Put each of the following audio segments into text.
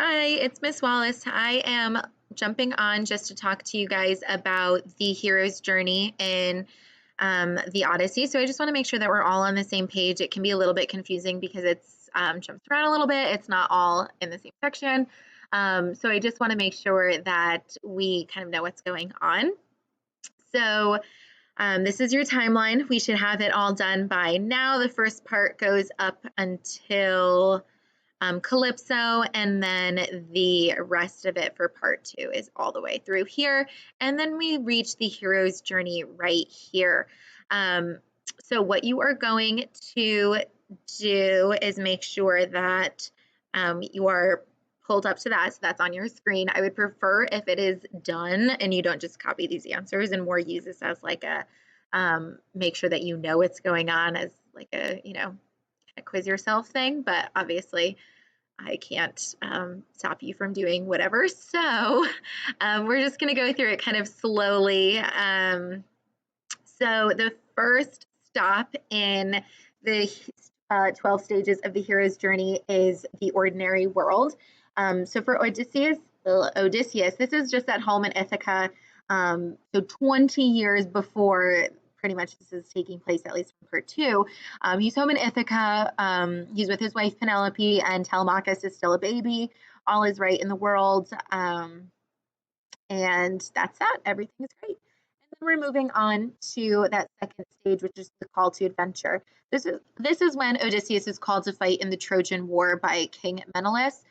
Hi, it's Miss Wallace. I am jumping on just to talk to you guys about the hero's journey in the Odyssey. So I just want to make sure that we're all on the same page. It can be a little bit confusing because it's jumps around a little bit. It's not all in the same section. So I just want to make sure that we kind of know what's going on. So this is your timeline. We should have it all done by now. The first part goes up until Calypso, and then the rest of it for part 2 is all the way through here. And then we reach the hero's journey right here. So what you are going to do is make sure that you are pulled up to that. So that's on your screen. I would prefer if it is done and you don't just copy these answers and more use this as like a make sure that you know what's going on as like a, a quiz yourself thing. But obviously, I can't stop you from doing whatever. So we're just going to go through it kind of slowly. So the first stop in the 12 stages of the hero's journey is the ordinary world. So for Odysseus, this is just at home in Ithaca. So 20 years before pretty much this is taking place, at least in part 2. He's home in Ithaca. He's with his wife Penelope, and Telemachus is still a baby. All is right in the world. And that's that. Everything is great. And then we're moving on to that second stage, which is the call to adventure. This is when Odysseus is called to fight in the Trojan War by King Menelaus.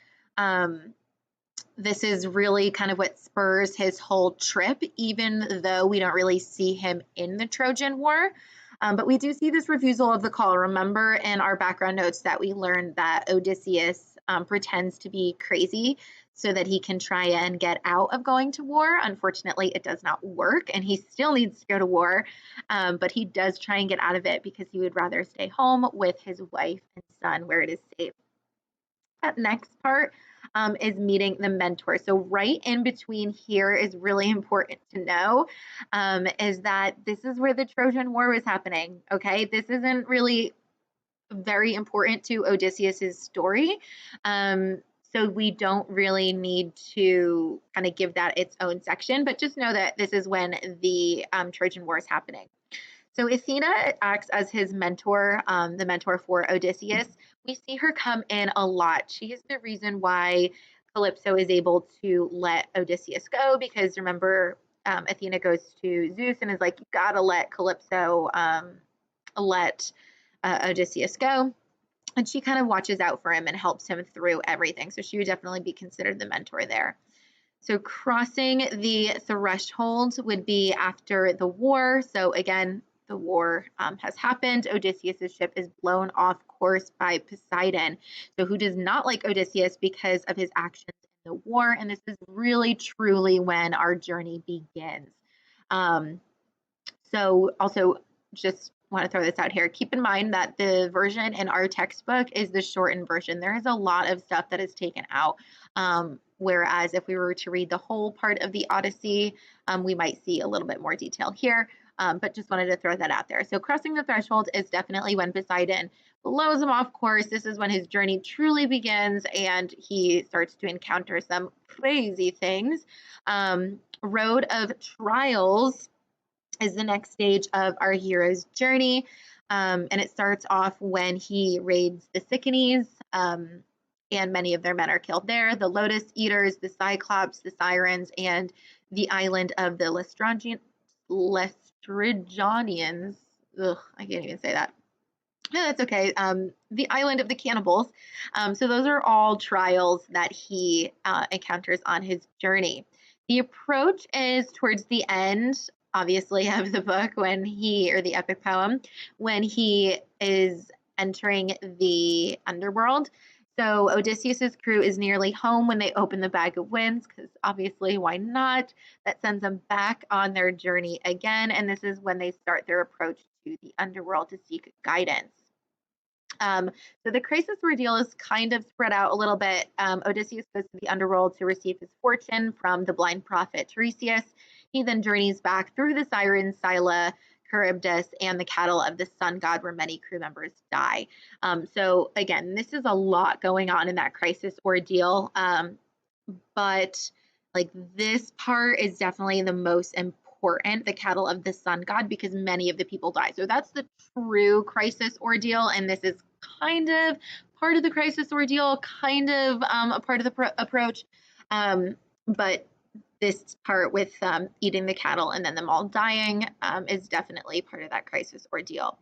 This is really kind of what spurs his whole trip, even though we don't really see him in the Trojan War. But we do see this refusal of the call. Remember in our background notes that we learned that Odysseus pretends to be crazy so that he can try and get out of going to war. Unfortunately, it does not work, and he still needs to go to war. But he does try and get out of it because he would rather stay home with his wife and son where it is safe. That next part is meeting the mentor. So right in between here is really important to know, is that this is where the Trojan War was happening, okay? This isn't really very important to Odysseus's story. So we don't really need to kind of give that its own section, but just know that this is when the Trojan War is happening. So Athena acts as his mentor, the mentor for Odysseus. We see her come in a lot. She is the reason why Calypso is able to let Odysseus go, because remember, Athena goes to Zeus and is like, you gotta let Calypso let Odysseus go. And she kind of watches out for him and helps him through everything. So she would definitely be considered the mentor there. So crossing the threshold would be after the war. So again, the war has happened. Odysseus' ship is blown off course by Poseidon, so who does not like Odysseus because of his actions in the war. And this is really, truly when our journey begins. So also just want to throw this out here. Keep in mind that the version in our textbook is the shortened version. There is a lot of stuff that is taken out. Whereas if we were to read the whole part of the Odyssey, we might see a little bit more detail here. But just wanted to throw that out there. So crossing the threshold is definitely when Poseidon blows him off course. This is when his journey truly begins and he starts to encounter some crazy things. Road of Trials is the next stage of our hero's journey. And it starts off when he raids the Cyclades, and many of their men are killed there. The Lotus Eaters, the Cyclops, the Sirens, and the island of the Lestrygonians. Ugh, I can't even say that. No, that's okay. The island of the cannibals. So those are all trials that he encounters on his journey. The approach is towards the end, obviously, of the book or the epic poem, when he is entering the underworld. So Odysseus's crew is nearly home when they open the bag of winds, because obviously, why not? That sends them back on their journey again, and this is when they start their approach to the underworld to seek guidance. So the crisis ordeal is kind of spread out a little bit. Odysseus goes to the underworld to receive his fortune from the blind prophet Tiresias. He then journeys back through the Sirens, Scylla, Charybdis, and the cattle of the sun god, where many crew members die. So again, this is a lot going on in that crisis ordeal. but like this part is definitely the most important, the cattle of the sun god, because many of the people die. So that's the true crisis ordeal, and this is kind of part of the crisis ordeal, kind of a part of the approach. But this part with eating the cattle and then them all dying is definitely part of that crisis ordeal.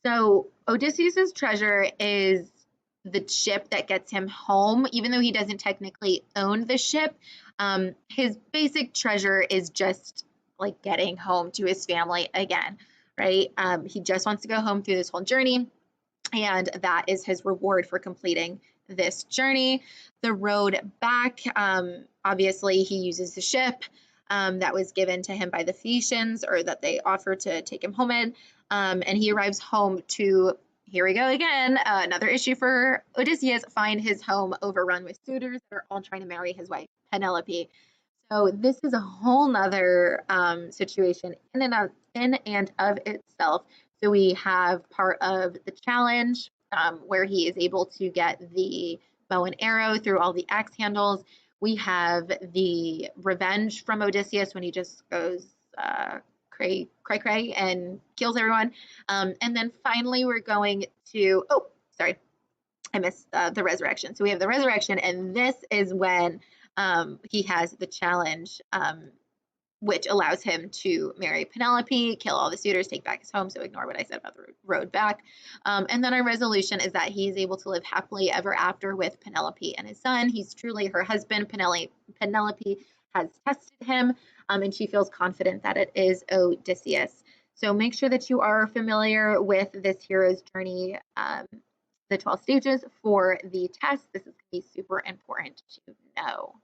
So Odysseus's treasure is the ship that gets him home, even though he doesn't technically own the ship. His basic treasure is just like getting home to his family again, right? He just wants to go home through this whole journey, and that is his reward for completing this journey. The road back, obviously, he uses the ship that was given to him by the Phaeacians, or that they offered to take him home in, and he arrives home to, here we go again, another issue for Odysseus, find his home overrun with suitors that are all trying to marry his wife Penelope. So this is a whole nother situation in and of itself. So we have part of the challenge where he is able to get the bow and arrow through all the axe handles. We have the revenge from Odysseus when he just goes cray cray and kills everyone. And then finally we're going to, oh, sorry, I missed the resurrection. So we have the resurrection, and this is when he has the challenge, which allows him to marry Penelope, kill all the suitors, take back his home. So ignore what I said about the road back. And then our resolution is that he is able to live happily ever after with Penelope and his son. He's truly her husband. Penelope has tested him, and she feels confident that it is Odysseus. So make sure that you are familiar with this hero's journey, the 12 stages for the test. This is going to be super important to know.